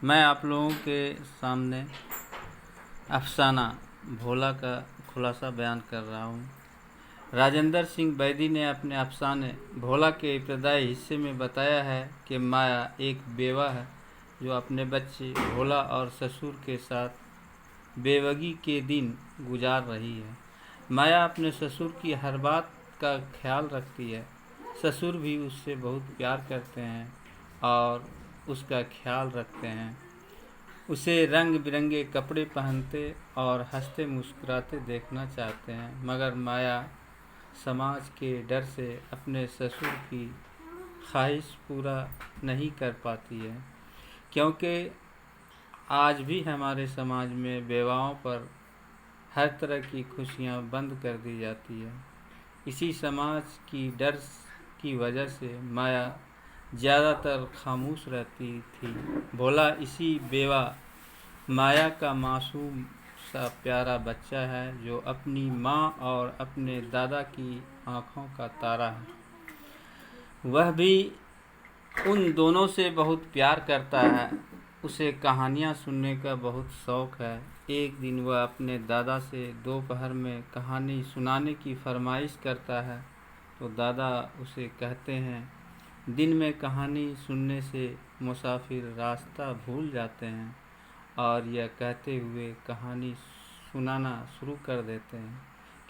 मैं आप लोगों के सामने अफसाना भोला का खुलासा बयान कर रहा हूँ। राजेंद्र सिंह बैदी ने अपने अफसाने भोला के इब्तदाई हिस्से में बताया है कि माया एक बेवा है जो अपने बच्चे भोला और ससुर के साथ बेवगी के दिन गुजार रही है। माया अपने ससुर की हर बात का ख्याल रखती है। ससुर भी उससे बहुत प्यार करते हैं और उसका ख्याल रखते हैं। उसे रंग बिरंगे कपड़े पहनते और हंसते मुस्कुराते देखना चाहते हैं, मगर माया समाज के डर से अपने ससुर की ख्वाहिश पूरा नहीं कर पाती है, क्योंकि आज भी हमारे समाज में बेवाओं पर हर तरह की खुशियां बंद कर दी जाती है। इसी समाज की डर की वजह से माया ज़्यादातर खामोश रहती थी। भोला इसी बेवा माया का मासूम सा प्यारा बच्चा है जो अपनी माँ और अपने दादा की आँखों का तारा है। वह भी उन दोनों से बहुत प्यार करता है। उसे कहानियाँ सुनने का बहुत शौक़ है। एक दिन वह अपने दादा से दोपहर में कहानी सुनाने की फरमाइश करता है तो दादा उसे कहते हैं, दिन में कहानी सुनने से मुसाफिर रास्ता भूल जाते हैं, और यह कहते हुए कहानी सुनाना शुरू कर देते हैं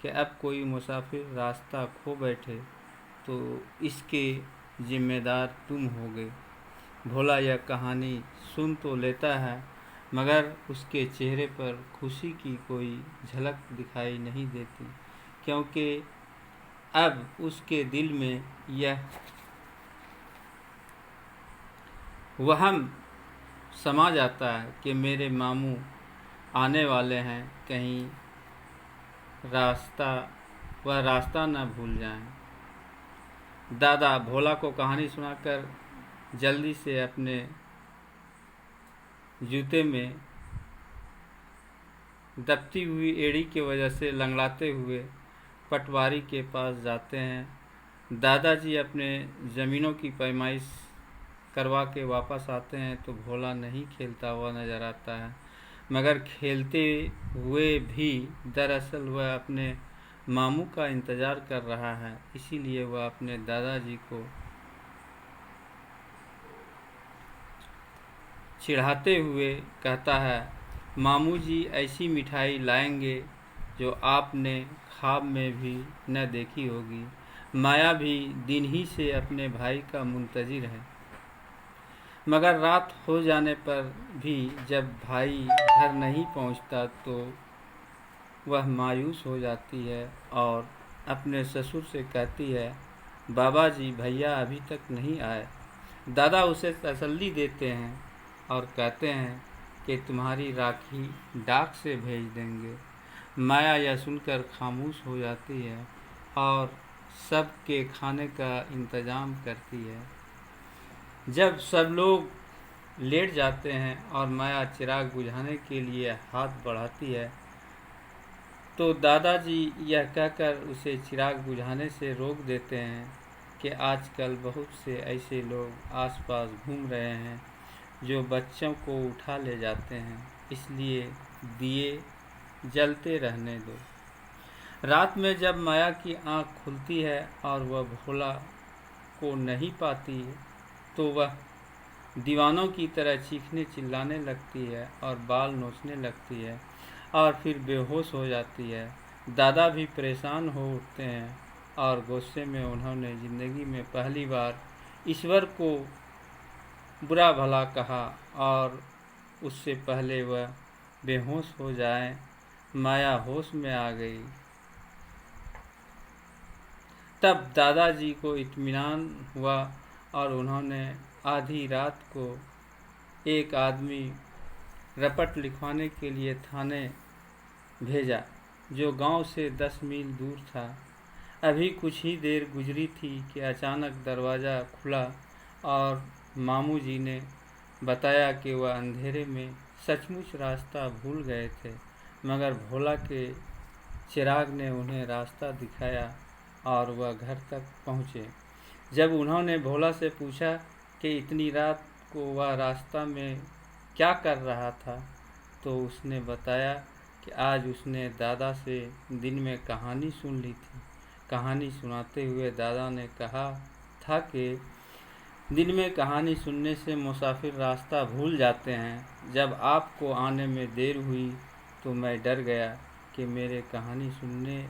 कि अब कोई मुसाफिर रास्ता खो बैठे तो इसके जिम्मेदार तुम होगे। भोला यह कहानी सुन तो लेता है, मगर उसके चेहरे पर खुशी की कोई झलक दिखाई नहीं देती, क्योंकि अब उसके दिल में यह वहम समा जाता है कि मेरे मामू आने वाले हैं, कहीं वह रास्ता न भूल जाएं। दादा भोला को कहानी सुनाकर जल्दी से अपने जूते में दबती हुई एड़ी की वजह से लंगड़ाते हुए पटवारी के पास जाते हैं। दादाजी अपने ज़मीनों की पैमाइश करवा के वापस आते हैं तो भोला नहीं खेलता हुआ नज़र आता है, मगर खेलते हुए भी दरअसल वह अपने मामू का इंतज़ार कर रहा है। इसीलिए वह अपने दादाजी को चिढ़ाते हुए कहता है, मामू जी ऐसी मिठाई लाएंगे जो आपने ख्वाब में भी न देखी होगी। माया भी दिन ही से अपने भाई का मुंतज़िर है, मगर रात हो जाने पर भी जब भाई घर नहीं पहुंचता तो वह मायूस हो जाती है और अपने ससुर से कहती है, बाबा जी भैया अभी तक नहीं आए। दादा उसे तसल्ली देते हैं और कहते हैं कि तुम्हारी राखी डाक से भेज देंगे। माया यह सुनकर खामोश हो जाती है और सबके खाने का इंतज़ाम करती है। जब सब लोग लेट जाते हैं और माया चिराग बुझाने के लिए हाथ बढ़ाती है तो दादाजी यह कहकर उसे चिराग बुझाने से रोक देते हैं कि आजकल बहुत से ऐसे लोग आसपास घूम रहे हैं जो बच्चों को उठा ले जाते हैं, इसलिए दिए जलते रहने दो। रात में जब माया की आँख खुलती है और वह भोला को नहीं पाती तो वह दीवानों की तरह चीखने चिल्लाने लगती है और बाल नोचने लगती है और फिर बेहोश हो जाती है। दादा भी परेशान हो उठते हैं और गुस्से में उन्होंने ज़िंदगी में पहली बार ईश्वर को बुरा भला कहा और उससे पहले वह बेहोश हो जाए माया होश में आ गई। तब दादाजी को इत्मीनान हुआ और उन्होंने आधी रात को एक आदमी रपट लिखवाने के लिए थाने भेजा जो गांव से 10 मील दूर था। अभी कुछ ही देर गुजरी थी कि अचानक दरवाज़ा खुला और मामू जी ने बताया कि वह अंधेरे में सचमुच रास्ता भूल गए थे, मगर भोला के चिराग ने उन्हें रास्ता दिखाया और वह घर तक पहुँचे। जब उन्होंने भोला से पूछा कि इतनी रात को वह रास्ता में क्या कर रहा था, तो उसने बताया कि आज उसने दादा से दिन में कहानी सुन ली थी। कहानी सुनाते हुए दादा ने कहा था कि दिन में कहानी सुनने से मुसाफिर रास्ता भूल जाते हैं। जब आपको आने में देर हुई तो मैं डर गया कि मेरे कहानी सुनने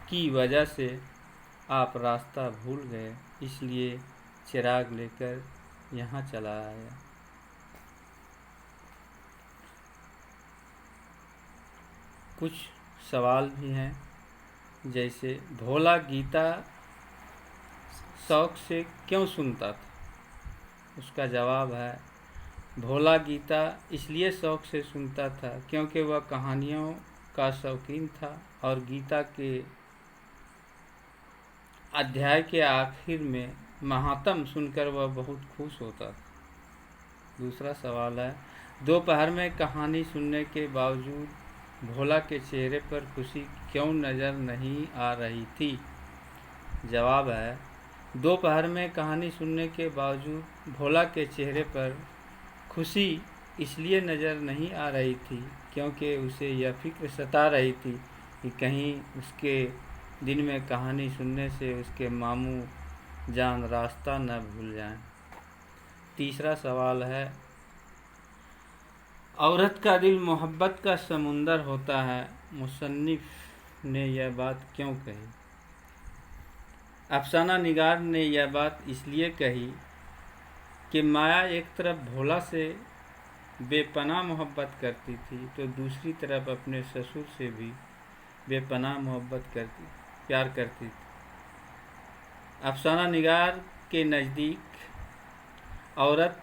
की वजह से आप रास्ता भूल गए, इसलिए चिराग लेकर यहाँ चला आया। कुछ सवाल भी हैं, जैसे भोला गीता शौक से क्यों सुनता था? उसका जवाब है, भोला गीता इसलिए शौक से सुनता था क्योंकि वह कहानियों का शौकीन था और गीता के अध्याय के आखिर में महात्म सुनकर वह बहुत खुश होता था। दूसरा सवाल है, दोपहर में कहानी सुनने के बावजूद भोला के चेहरे पर खुशी क्यों नज़र नहीं आ रही थी? जवाब है, दोपहर में कहानी सुनने के बावजूद भोला के चेहरे पर खुशी इसलिए नज़र नहीं आ रही थी क्योंकि उसे यह फिक्र सता रही थी कि कहीं उसके दिन में कहानी सुनने से उसके मामू जान रास्ता न भूल जाएं। तीसरा सवाल है, औरत का दिल मोहब्बत का समुंदर होता है, मुसन्निफ ने यह बात क्यों कही? अफसाना निगार ने यह बात इसलिए कही कि माया एक तरफ भोला से बेपनाह मोहब्बत करती थी तो दूसरी तरफ अपने ससुर से भी बेपनाह प्यार करती थी। अफसाना निगार के नज़दीक औरत